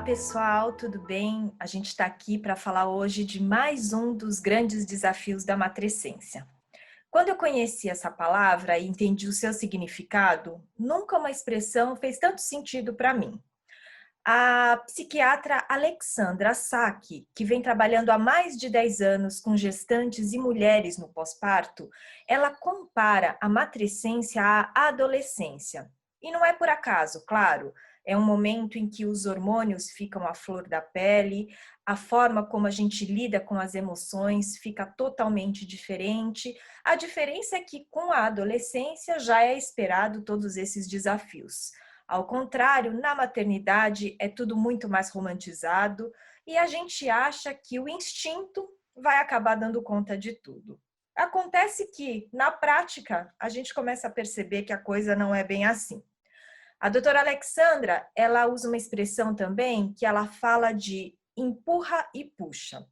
pessoal, tudo bem? A gente está aqui para falar hoje de mais um dos grandes desafios da matrescência. Quando eu conheci essa palavra e entendi o seu significado, nunca uma expressão fez tanto sentido para mim. A psiquiatra Alexandra Sacchi, que vem trabalhando há mais de 10 anos com gestantes e mulheres no pós-parto, ela compara a matrescência à adolescência. E não é por acaso, claro, é um momento em que os hormônios ficam à flor da pele, a forma como a gente lida com as emoções fica totalmente diferente. A diferença é que com a adolescência já é esperado todos esses desafios. Ao contrário, na maternidade é tudo muito mais romantizado e a gente acha que o instinto vai acabar dando conta de tudo. Acontece que, na prática, a gente começa a perceber que a coisa não é bem assim. A doutora Alexandra, ela usa uma expressão também que ela fala de empurra e puxa.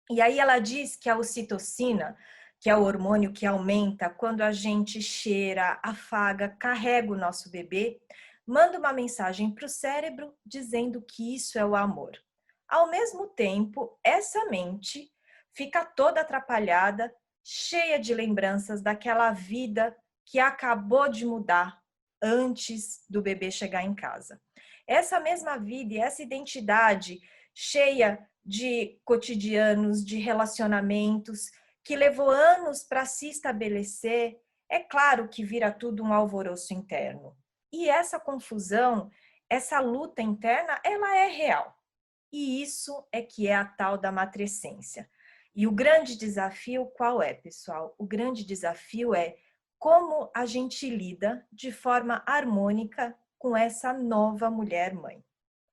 E aí ela diz que a ocitocina, que é o hormônio que aumenta quando a gente cheira, afaga, carrega o nosso bebê, manda uma mensagem para o cérebro dizendo que isso é o amor. Ao mesmo tempo, essa mente fica toda atrapalhada, cheia de lembranças daquela vida que acabou de mudar antes do bebê chegar em casa. Essa mesma vida e essa identidade cheia de cotidianos, de relacionamentos, que levou anos para se estabelecer, é claro que vira tudo um alvoroço interno. E essa confusão, essa luta interna, ela é real. E isso é que é a tal da matrescência. E o grande desafio qual é, pessoal? O grande desafio é como a gente lida de forma harmônica com essa nova mulher mãe.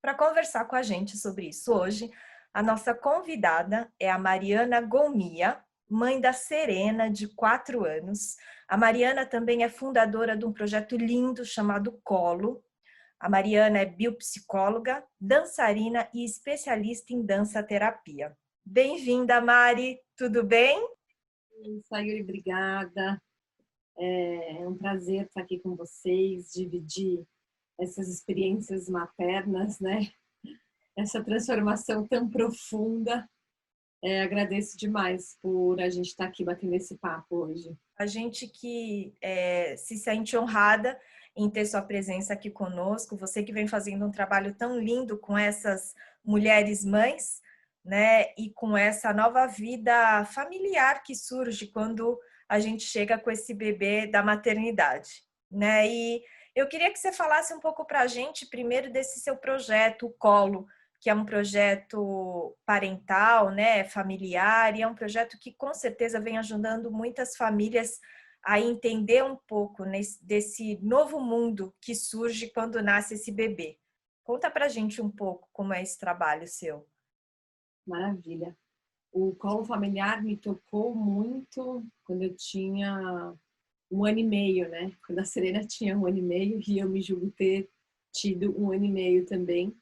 Para conversar com a gente sobre isso hoje, a nossa convidada é a Mariana Gomia, mãe da Serena, de 4 anos. A Mariana também é fundadora de um projeto lindo chamado Colo. A Mariana é biopsicóloga, dançarina e especialista em dança-terapia. Bem-vinda, Mari, tudo bem? Sayuri, obrigada. É um prazer estar aqui com vocês, dividir essas experiências maternas, né? Essa transformação tão profunda. Agradeço demais por a gente estar aqui batendo esse papo hoje. A gente que se sente honrada em ter sua presença aqui conosco, você que vem fazendo um trabalho tão lindo com essas mulheres mães, né? E com essa nova vida familiar que surge quando a gente chega com esse bebê da maternidade, né? E eu queria que você falasse um pouco para a gente primeiro desse seu projeto, o Colo, que é um projeto parental, né, familiar, e é um projeto que com certeza vem ajudando muitas famílias a entender um pouco desse novo mundo que surge quando nasce esse bebê. Conta pra gente um pouco como é esse trabalho seu. Maravilha. O colo familiar me tocou muito quando eu tinha 1 ano e meio, né? Quando a Serena tinha 1 ano e meio e eu me julgo ter tido 1 ano e meio também.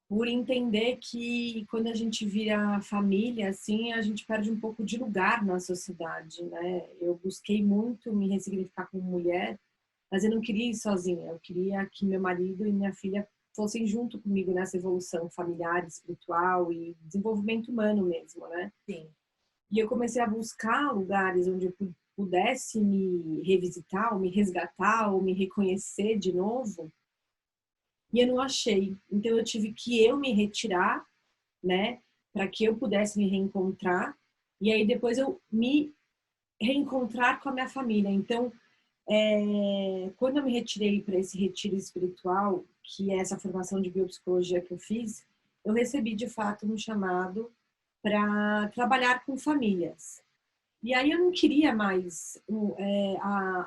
Por entender que quando a gente vira família, assim, a gente perde um pouco de lugar na sociedade, né? Eu busquei muito me ressignificar como mulher, mas eu não queria ir sozinha. Eu queria que meu marido e minha filha fossem junto comigo nessa evolução familiar, espiritual e desenvolvimento humano mesmo, né? Sim. E eu comecei a buscar lugares onde eu pudesse me revisitar, ou me resgatar, ou me reconhecer de novo. E eu não achei. Então eu tive que eu me retirar, né, para que eu pudesse me reencontrar e aí depois eu me reencontrar com a minha família. Então, quando eu me retirei para esse retiro espiritual, que é essa formação de biopsicologia que eu fiz, eu recebi de fato um chamado para trabalhar com famílias. E aí eu não queria mais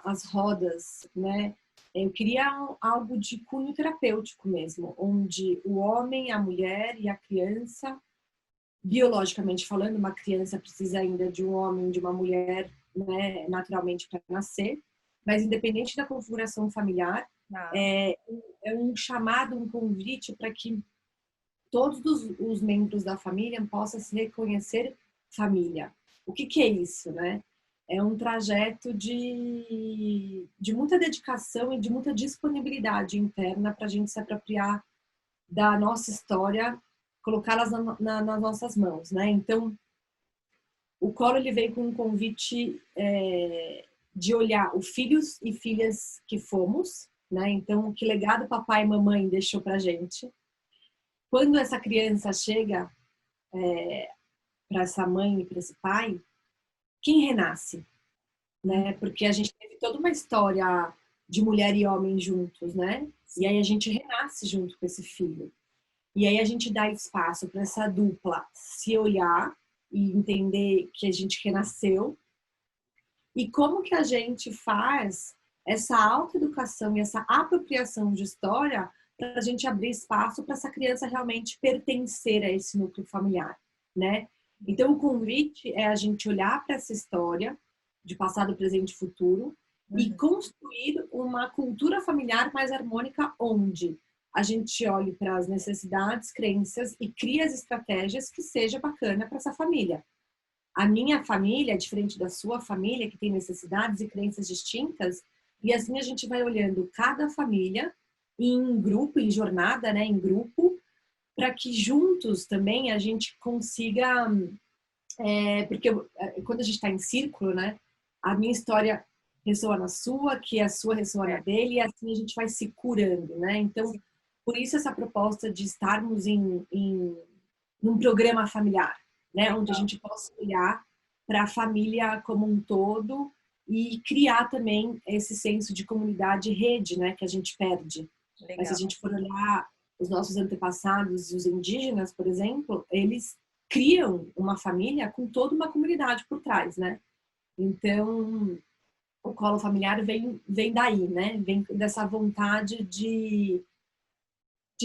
as rodas, né? Eu queria algo de cunho terapêutico mesmo, onde o homem, a mulher e a criança, biologicamente falando, uma criança precisa ainda de um homem, de uma mulher, né, naturalmente para nascer, mas independente da configuração familiar, Ah, é um chamado, um convite para que todos os membros da família possam se reconhecer família. O que é isso, né? é um trajeto de muita dedicação e de muita disponibilidade interna para a gente se apropriar da nossa história, colocá-las nas nossas mãos, né? Então, o Colo ele veio com um convite de olhar os filhos e filhas que fomos, né? Então, que legado papai e mamãe deixou para gente. Quando essa criança chega para essa mãe e para esse pai, quem renasce, né? Porque a gente teve toda uma história de mulher e homem juntos, né? E aí a gente renasce junto com esse filho. E aí a gente dá espaço para essa dupla se olhar e entender que a gente renasceu. E como que a gente faz essa autoeducação e essa apropriação de história para a gente abrir espaço para essa criança realmente pertencer a esse núcleo familiar, né? Então, o convite é a gente olhar para essa história de passado, presente e futuro e construir uma cultura familiar mais harmônica onde a gente olhe para as necessidades, crenças e cria as estratégias que seja bacana para essa família. A minha família é diferente da sua família, que tem necessidades e crenças distintas, e assim a gente vai olhando cada família em grupo, em jornada, né, em grupo, para que juntos também a gente consiga, porque quando a gente está em círculo, né, a minha história ressoa na sua, que a sua ressoa na dele, e assim a gente vai se curando, né? Então, por isso essa proposta de estarmos num programa familiar, né, onde a gente possa olhar para a família como um todo e criar também esse senso de comunidade e rede, né, que a gente perde. Legal. Mas se a gente for olhar os nossos antepassados, os indígenas, por exemplo, eles criam uma família com toda uma comunidade por trás, né? Então, o colo familiar vem daí, né? Vem dessa vontade de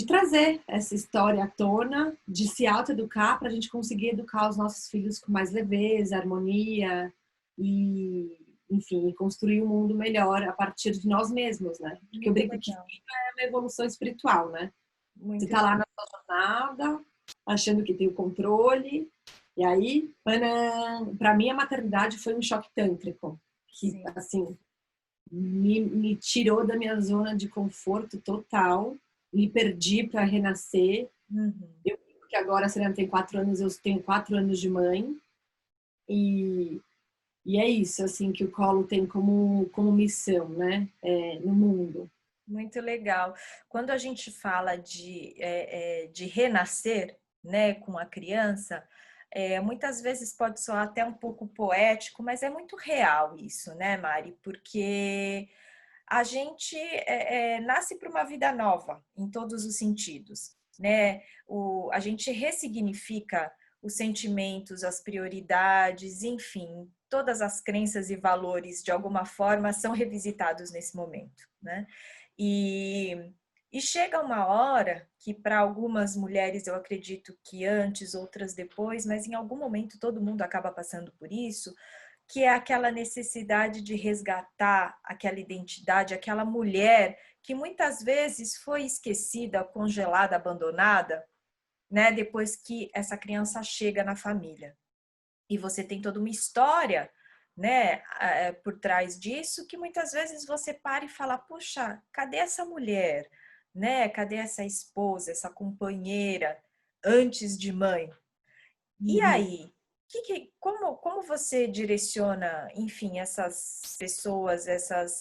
trazer essa história à tona, de se autoeducar para a gente conseguir educar os nossos filhos com mais leveza, harmonia e, enfim, construir um mundo melhor a partir de nós mesmos, né? Porque eu brinco que filho é uma evolução espiritual, né? Você tá lá na sua jornada, achando que tem o controle, e aí, para mim a maternidade foi um choque tântrico, que, assim, me tirou da minha zona de conforto total, me perdi para renascer. Eu, que agora a Serena tem 4 anos, eu tenho 4 anos de mãe. E é isso, assim, que o Colo tem como missão, né? No mundo. Muito legal. Quando a gente fala de renascer, né, com a criança, muitas vezes pode soar até um pouco poético, mas é muito real isso, né, Mari? Porque a gente nasce para uma vida nova, em todos os sentidos, né? A gente ressignifica os sentimentos, as prioridades, enfim, todas as crenças e valores, de alguma forma, são revisitados nesse momento, né? E chega uma hora que, para algumas mulheres, eu acredito que antes, outras depois, mas em algum momento todo mundo acaba passando por isso, que é aquela necessidade de resgatar aquela identidade, aquela mulher que muitas vezes foi esquecida, congelada, abandonada, né, depois que essa criança chega na família. E você tem toda uma história, né, por trás disso, que muitas vezes você para e fala, puxa, cadê essa mulher, né? Cadê essa esposa, essa companheira antes de mãe? E aí, como você direciona, enfim, essas pessoas, essas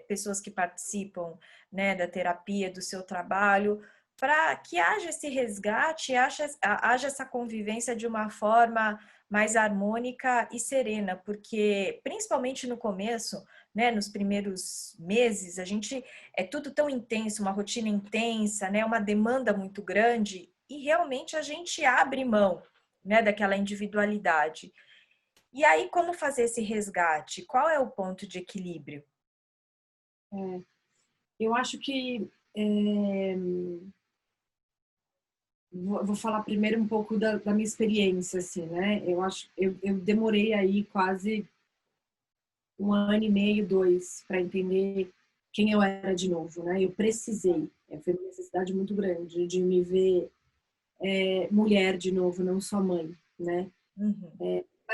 pessoas que participam, né, da terapia, do seu trabalho, para que haja esse resgate, haja essa convivência de uma forma mais harmônica e serena, porque principalmente no começo, né, nos primeiros meses, a gente é tudo tão intenso, uma rotina intensa, né, uma demanda muito grande, e realmente a gente abre mão, né, daquela individualidade. E aí, como fazer esse resgate? Qual é o ponto de equilíbrio? Eu acho que vou falar primeiro um pouco da minha experiência, assim, né? Eu demorei aí quase 1 ano e meio, 2, para entender quem eu era de novo, né? Eu precisei, foi uma necessidade muito grande de me ver mulher de novo, não só mãe, né?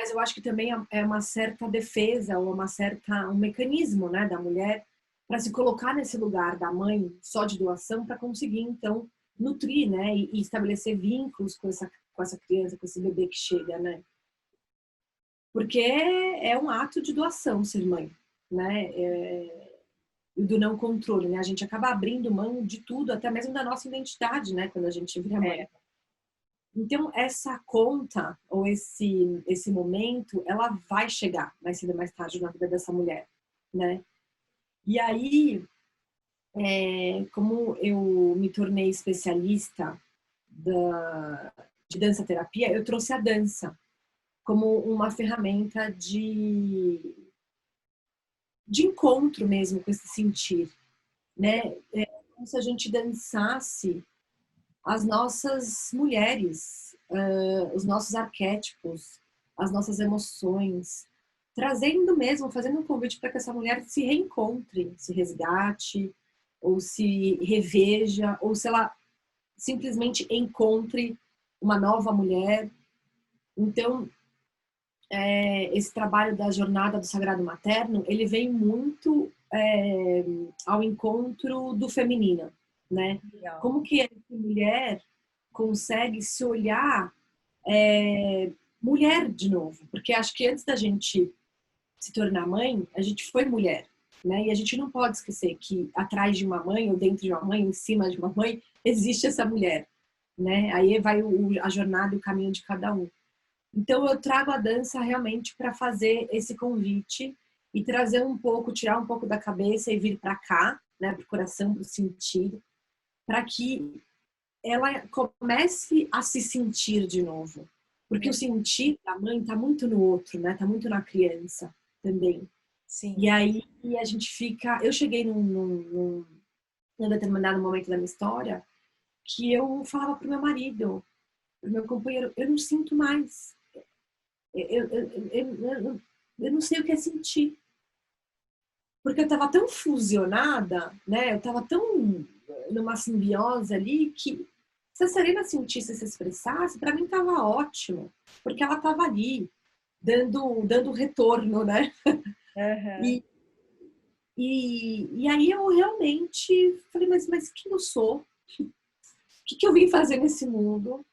Mas eu acho que também é uma certa defesa ou um mecanismo, né, da mulher para se colocar nesse lugar da mãe só de doação para conseguir então nutrir, né, e estabelecer vínculos com essa criança, com esse bebê que chega, né? Porque é um ato de doação ser mãe, né? Do não controle, né? A gente acaba abrindo mão de tudo, até mesmo da nossa identidade, né, quando a gente vira mãe. É, Então, essa conta, ou esse momento, ela vai chegar mais cedo ou mais tarde na vida dessa mulher, né? E aí, como eu me tornei especialista de dança terapia, eu trouxe a dança como uma ferramenta de encontro mesmo com esse sentir, legal. né? É como se a gente dançasse as nossas mulheres, os nossos arquétipos, as nossas emoções, trazendo mesmo, fazendo um convite para que essa mulher se reencontre, se resgate, ou se reveja, ou se ela simplesmente encontre uma nova mulher. Então, esse trabalho da jornada do sagrado materno, ele vem muito ao encontro do feminino, né? Legal. Como que a mulher consegue se olhar mulher de novo? Porque acho que antes da gente se tornar mãe, a gente foi mulher, né? E a gente não pode esquecer que atrás de uma mãe, ou dentro de uma mãe, ou em cima de uma mãe, existe essa mulher, né? Aí vai a jornada e o caminho de cada um. Então eu trago a dança realmente para fazer esse convite e trazer um pouco, tirar um pouco da cabeça e vir para cá, né, para o coração, para o sentido, para que ela comece a se sentir de novo. Porque o sentir da mãe está muito no outro, né? Tá muito na criança também. E Sim. aí a gente fica. Eu cheguei num determinado momento da minha história que eu falava pro meu marido, pro meu companheiro, eu não sinto mais. Eu não sei o que é sentir. Porque eu estava tão fusionada, né? Eu estava tão numa simbiose ali que se a Serena sentisse e se expressasse, para mim estava ótimo. Porque ela estava ali, dando retorno, né? Aham. E, e aí eu realmente falei, mas quem eu sou? O que eu vim fazer nesse mundo?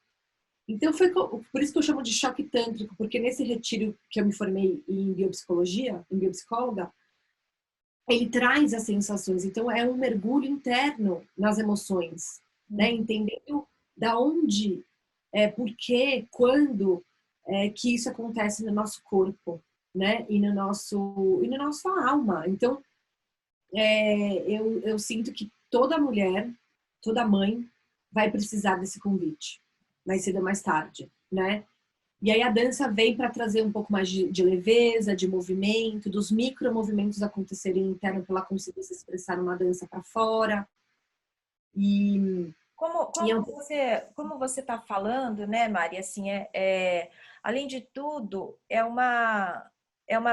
Então foi por isso que eu chamo de choque tântrico, porque nesse retiro que eu me formei em biopsicologia, em biopsicóloga, ele traz as sensações. Então é um mergulho interno nas emoções, né? Uhum. Entendendo da onde, por quê, quando que isso acontece no nosso corpo, né? E na nossa alma. Então eu sinto que toda mulher, toda mãe vai precisar desse convite, mais cedo ou mais tarde, né? E aí a dança vem para trazer um pouco mais de leveza, de movimento, dos micromovimentos acontecerem interno para ela conseguir se expressar numa dança para fora. E, Como, e é como você como você está falando, né, Mari? Assim, além de tudo, é uma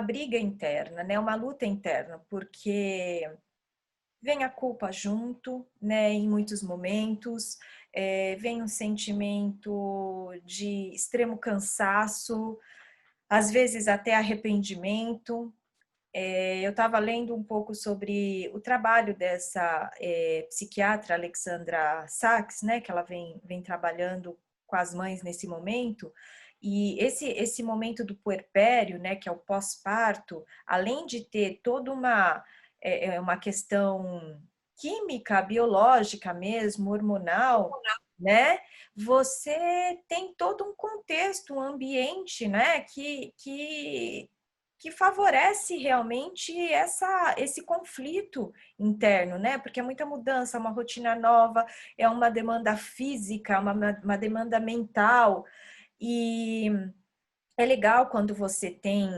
briga interna, né? Uma luta interna, porque vem a culpa junto, né? Em muitos momentos, vem um sentimento de extremo cansaço, às vezes até arrependimento. Eu estava lendo um pouco sobre o trabalho dessa psiquiatra Alexandra Sachs, né, que ela vem trabalhando com as mães nesse momento, e esse momento do puerpério, né, que é o pós-parto, além de ter toda uma questão química, biológica mesmo, hormonal, né, você tem todo um contexto, um ambiente, né, que favorece realmente esse conflito interno, né? Porque é muita mudança, uma rotina nova, é uma demanda física, uma demanda mental. E é legal quando você tem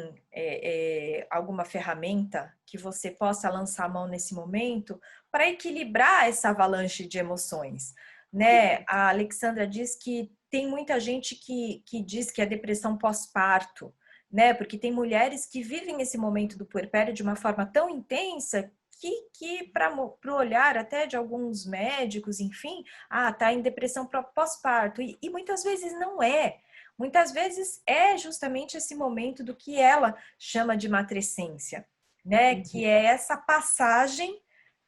alguma ferramenta que você possa lançar a mão nesse momento para equilibrar essa avalanche de emoções. Né? A Alexandra diz que tem muita gente que diz que é depressão pós-parto, né? Porque tem mulheres que vivem esse momento do puerpério de uma forma tão intensa que para o olhar até de alguns médicos, enfim, tá em depressão pós-parto. E muitas vezes não é. muitas vezes é justamente esse momento do que ela chama de matrescência, né? Que é essa passagem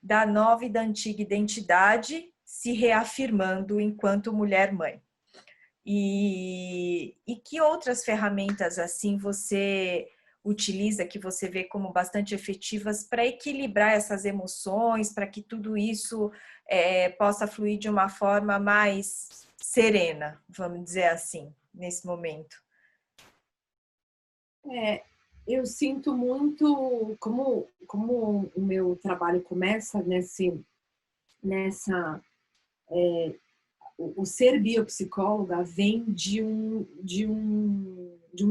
da nova e da antiga identidade se reafirmando enquanto mulher-mãe. E que outras ferramentas assim você utiliza, que você vê como bastante efetivas para equilibrar essas emoções, para que tudo isso possa fluir de uma forma mais serena, vamos dizer assim, nesse momento? É, eu sinto muito, como o meu trabalho começa nessa o ser biopsicóloga vem de um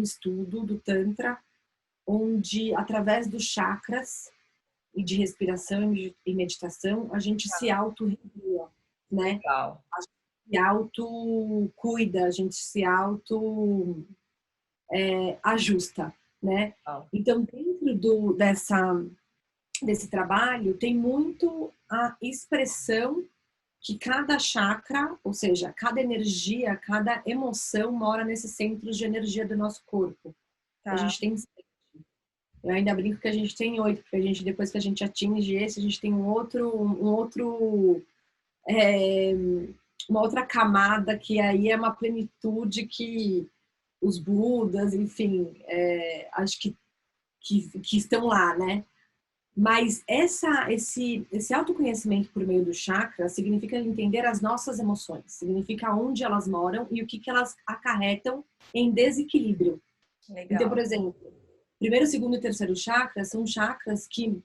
estudo do Tantra, onde, através dos chakras e de respiração e meditação, a gente se auto-regula, né? Legal. A gente se auto-cuida, a gente se auto-ajusta, né? Legal. Então, dentro desse trabalho, tem muito a expressão que cada chakra, ou seja, cada energia, cada emoção mora nesses centros de energia do nosso corpo. A Tá. gente tem 7. Eu ainda brinco que a gente tem 8, porque a gente, depois que a gente atinge esse, a gente tem é, uma outra camada que aí é uma plenitude que os Budas, enfim, acho que estão lá, né? Mas esse autoconhecimento por meio do chakra significa entender as nossas emoções, significa onde elas moram e o que elas acarretam em desequilíbrio. Então, por Legal. exemplo, primeiro, segundo e terceiro chakra são chakras que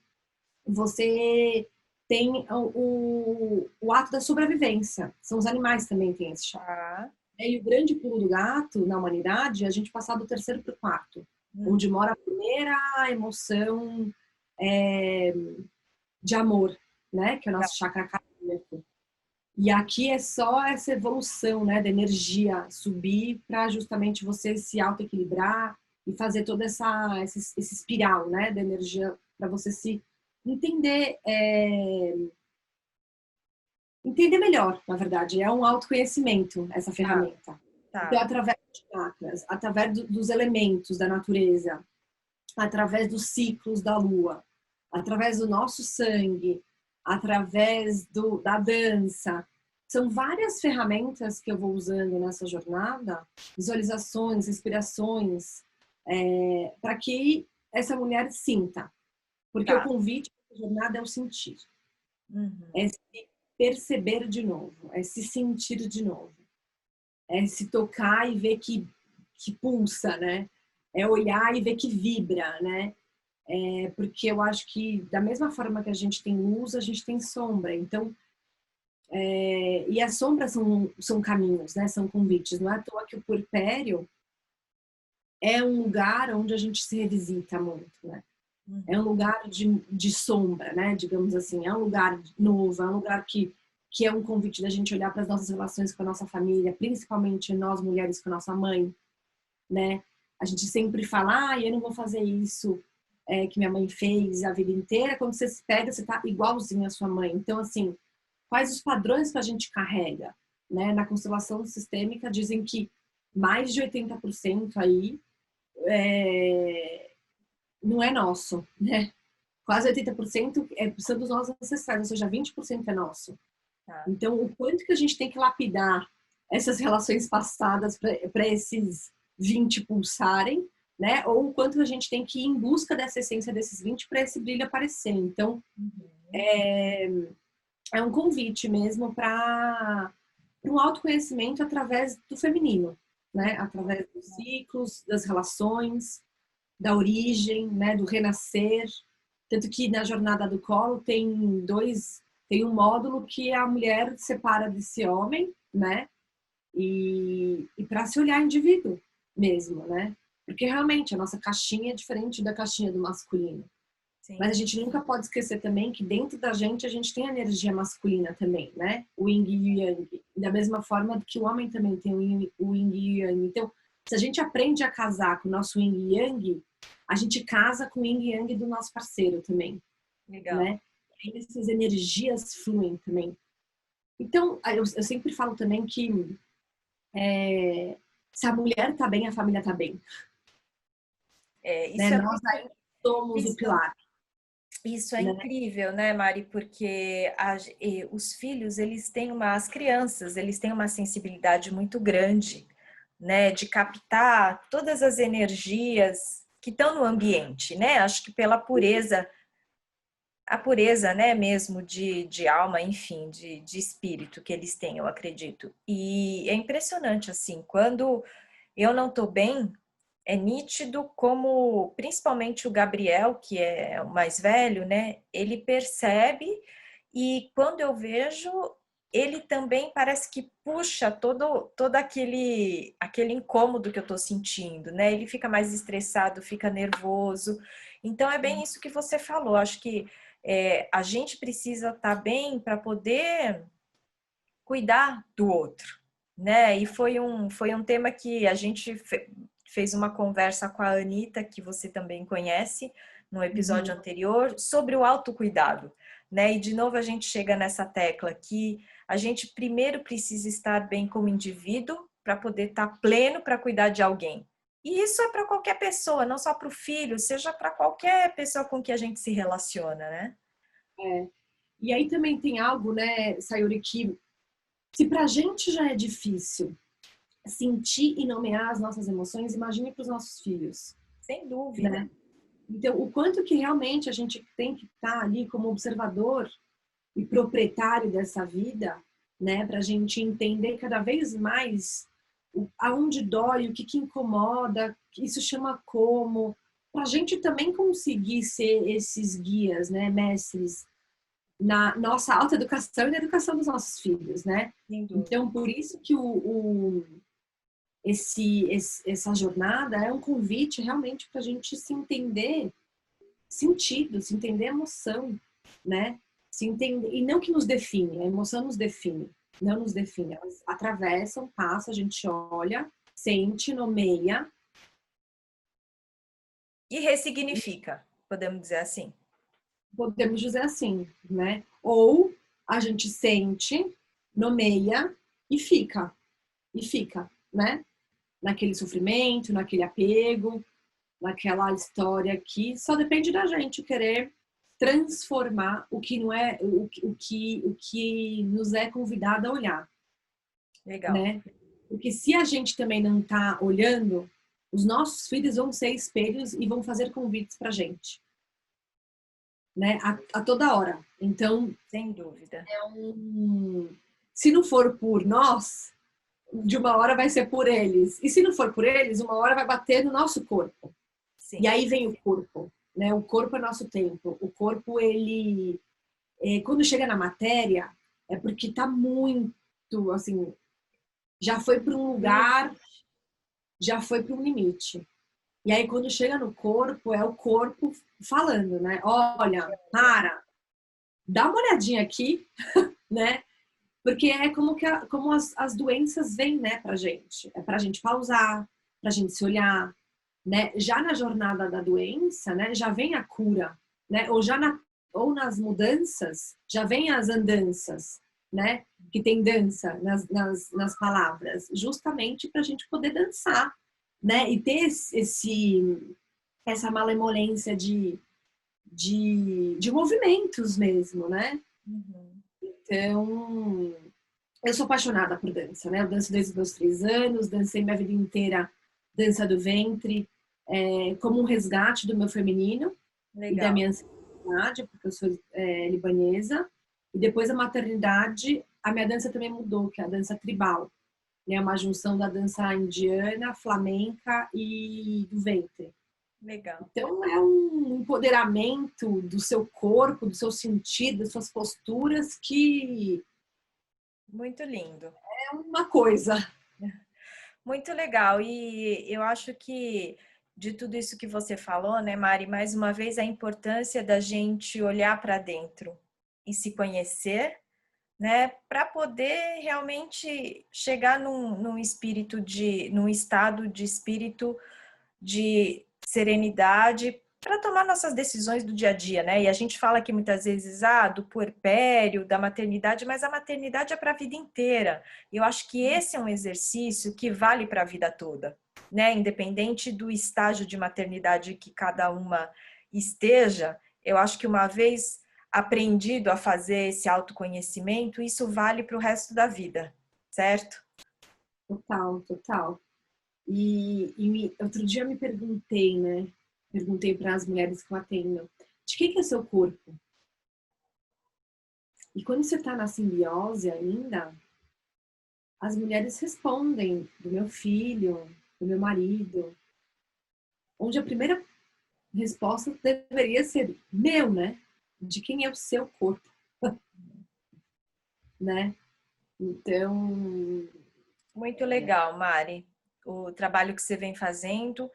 você tem o ato da sobrevivência. São os animais também têm esse chakra. Tá. E o grande pulo do gato na humanidade é a gente passar do terceiro para o quarto, onde mora a primeira emoção é, de amor, né? Que é o nosso chakra cardíaco. E aqui é só essa evolução, né, da energia subir para justamente você se auto-equilibrar e fazer toda esse espiral, né, da energia para você se entender, entender melhor, na verdade. É um autoconhecimento essa Tá. ferramenta. Então, Tá. através de chakras, através dos elementos da natureza, através dos ciclos da lua, através do nosso sangue, através da dança. São várias ferramentas que eu vou usando nessa jornada, visualizações, respirações, para que essa mulher sinta. Porque o Tá. convite da jornada é o sentir, é Uhum. se perceber de novo, é se sentir de novo, é se tocar e ver que pulsa, né? É olhar e ver que vibra, né? Porque eu acho que da mesma forma que a gente tem luz, a gente tem sombra. Então, e as sombras são caminhos, né? São convites. Não é à toa que o puerpério é um lugar onde a gente se revisita muito, né? É um Uhum. lugar de sombra, né? Digamos assim. É um lugar novo, é um lugar que é um convite da gente olhar para as nossas relações com a nossa família, principalmente nós mulheres com a nossa mãe, né? A gente sempre fala, eu não vou fazer isso que minha mãe fez a vida inteira. Quando você se pega, você tá igualzinho à sua mãe. Então, assim, quais os padrões que a gente carrega, né? Na constelação sistêmica dizem que mais de 80% aí não é nosso, né? Quase 80% são dos nossos ancestrais, ou seja, 20% é nosso. Tá. Então, o quanto que a gente tem que lapidar essas relações passadas para esses 20 pulsarem, né? Ou o quanto a gente tem que ir em busca dessa essência desses 20 para esse brilho aparecer. Então, Uhum. é um convite mesmo para um autoconhecimento através do feminino, né? Através dos ciclos, das relações, da origem, né? Do renascer. Tanto que na jornada do colo tem um módulo que a mulher separa desse homem, né? E para se olhar indivíduo mesmo, né? Porque realmente a nossa caixinha é diferente da caixinha do masculino. Mas a Sim. gente nunca pode esquecer também que dentro da gente a gente tem a energia masculina também, né? O yin e o yang. Da mesma forma que o homem também tem o yin e o yang. Então, se a gente aprende a casar com o nosso yin e yang, a gente casa com o yin e yang do nosso parceiro também, Legal. né? E aí essas energias fluem também. Então, eu sempre falo também que Se a mulher tá bem, a família tá bem. Isso Né? é Nós muito, aí somos o isso, pilar. isso é Né? incrível, né, Mari? Porque os filhos, as crianças, eles têm uma sensibilidade muito grande, né, de captar todas as energias que estão no ambiente, né? Acho que pela pureza, a pureza, né, mesmo de alma, enfim, de espírito que eles têm, eu acredito. E é impressionante, assim, quando eu não estou bem, é nítido como, principalmente o Gabriel, que é o mais velho, né? Ele percebe e quando eu vejo, ele também parece que puxa todo aquele incômodo que eu estou sentindo, né? Ele fica mais estressado, fica nervoso. Então é bem isso que você falou. Acho que a gente precisa estar bem para poder cuidar do outro, né? E foi um tema que a gente fez uma conversa com a Anitta, que você também conhece, no episódio anterior, sobre o autocuidado, né? E de novo a gente chega nessa tecla que a gente primeiro precisa estar bem como indivíduo para poder estar pleno para cuidar de alguém. E isso é para qualquer pessoa, não só para o filho, seja para qualquer pessoa com que a gente se relaciona, né? É. E aí também tem algo, né, Sayuri, que se pra gente já é difícil sentir e nomear as nossas emoções, imagine para os nossos filhos, Sem dúvida. né? Então, o quanto que realmente a gente tem que estar ali como observador e proprietário dessa vida, né, para a gente entender cada vez mais aonde dói, o que que incomoda, isso chama como, para a gente também conseguir ser esses guias, né, mestres na nossa autoeducação e na educação dos nossos filhos, né? Sem dúvida. Então, por isso que essa jornada é um convite realmente para a gente se entender sentido, se entender emoção, né? Se entender, e não que nos define, a emoção nos define, não nos define, elas atravessam, passam, a gente olha, sente, nomeia. E ressignifica, podemos dizer assim. Podemos dizer assim, né? Ou a gente sente, nomeia e fica, né? Naquele sofrimento, naquele apego, naquela história que só depende da gente querer transformar o que não é o que nos é convidado a olhar, Legal. né? Porque se a gente também não tá olhando, os nossos filhos vão ser espelhos e vão fazer convites pra gente, né? A toda hora. Então, Sem dúvida. se não for por nós, de uma hora vai ser por eles. E se não for por eles, uma hora vai bater no nosso corpo. E Sim. aí vem o corpo, né? O corpo é nosso templo. O corpo, ele, quando chega na matéria, é porque tá muito, assim, já foi para um lugar, já foi para um limite. E aí, quando chega no corpo, é o corpo falando, né? Olha, para, dá uma olhadinha aqui, né? Porque é como, como as doenças vêm, né, pra gente. É pra gente pausar, pra gente se olhar, né? Já na jornada da doença, né, já vem a cura, né? Ou nas mudanças, já vem as andanças, né? Que tem dança nas palavras, justamente para a gente poder dançar, né? E ter essa malemolência de movimentos mesmo, né? Uhum. Então, eu sou apaixonada por dança, né? Eu danço desde os meus 3 anos, dancei minha vida inteira dança do ventre, como um resgate do meu feminino e da Legal. minha ancestralidade, porque eu sou libanesa. E depois da maternidade, a minha dança também mudou, que é a dança tribal, né? Uma junção da dança indiana, flamenca e do ventre. Legal. Então, é um empoderamento do seu corpo, do seu sentido, das suas posturas, que Muito lindo. é uma coisa. Muito legal. E eu acho que de tudo isso que você falou, né, Mari, mais uma vez a importância da gente olhar para dentro e se conhecer, né, para poder realmente chegar num estado de espírito de serenidade para tomar nossas decisões do dia a dia, né? E a gente fala aqui muitas vezes, do puerpério, da maternidade, mas a maternidade é para a vida inteira. E eu acho que esse é um exercício que vale para a vida toda, né? Independente do estágio de maternidade que cada uma esteja, eu acho que uma vez aprendido a fazer esse autoconhecimento, isso vale para o resto da vida, certo? Total, total. Outro dia eu me perguntei, né? Perguntei para as mulheres que eu atendo, de que é seu corpo? E quando você está na simbiose ainda, as mulheres respondem do meu filho, do meu marido, onde a primeira resposta deveria ser meu, né? De quem é o seu corpo, né? Então, Muito legal, Mari, o trabalho que você vem fazendo.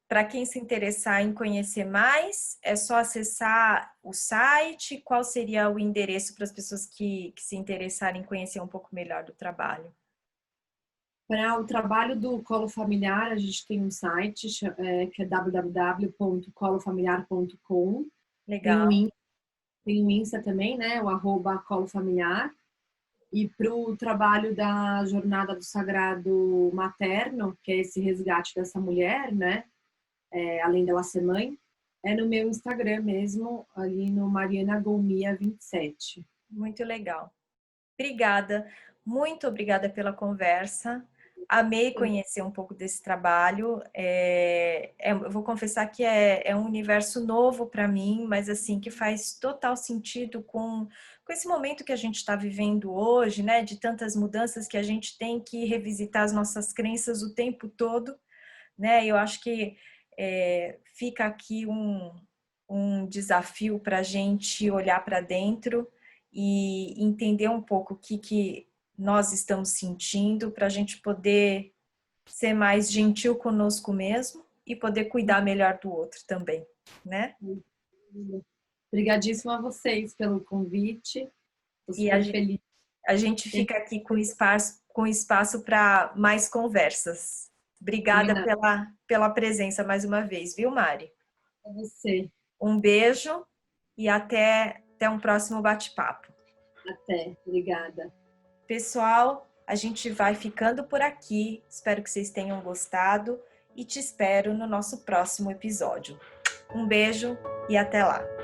Para quem se interessar em conhecer mais, é só acessar o site. Qual seria o endereço para as pessoas que se interessarem em conhecer um pouco melhor do trabalho? para o trabalho do colo familiar, a gente tem um site que é www.colofamiliar.com. Tem Legal. tem o Insta também, né? O @colofamiliar. E para o trabalho da Jornada do Sagrado Materno, que é esse resgate dessa mulher, né? Além dela ser mãe, é no meu Instagram mesmo, ali no Mariana Golmia 27. Muito legal. Obrigada, muito obrigada pela conversa. Amei conhecer um pouco desse trabalho. Eu vou confessar que é um universo novo para mim, mas assim que faz total sentido com esse momento que a gente está vivendo hoje, né? De tantas mudanças que a gente tem que revisitar as nossas crenças o tempo todo, né? Eu acho que fica aqui um desafio para a gente olhar para dentro e entender um pouco o que nós estamos sentindo para a gente poder ser mais gentil conosco mesmo e poder cuidar melhor do outro também, né? Obrigadíssima a vocês pelo convite. Estou E super feliz. a gente fica aqui com espaço para mais conversas. Obrigada Combinado. pela presença mais uma vez, viu, Mari? A você. Um beijo e até um próximo bate-papo. Até. Obrigada. Pessoal, a gente vai ficando por aqui. Espero que vocês tenham gostado e te espero no nosso próximo episódio. Um beijo e até lá!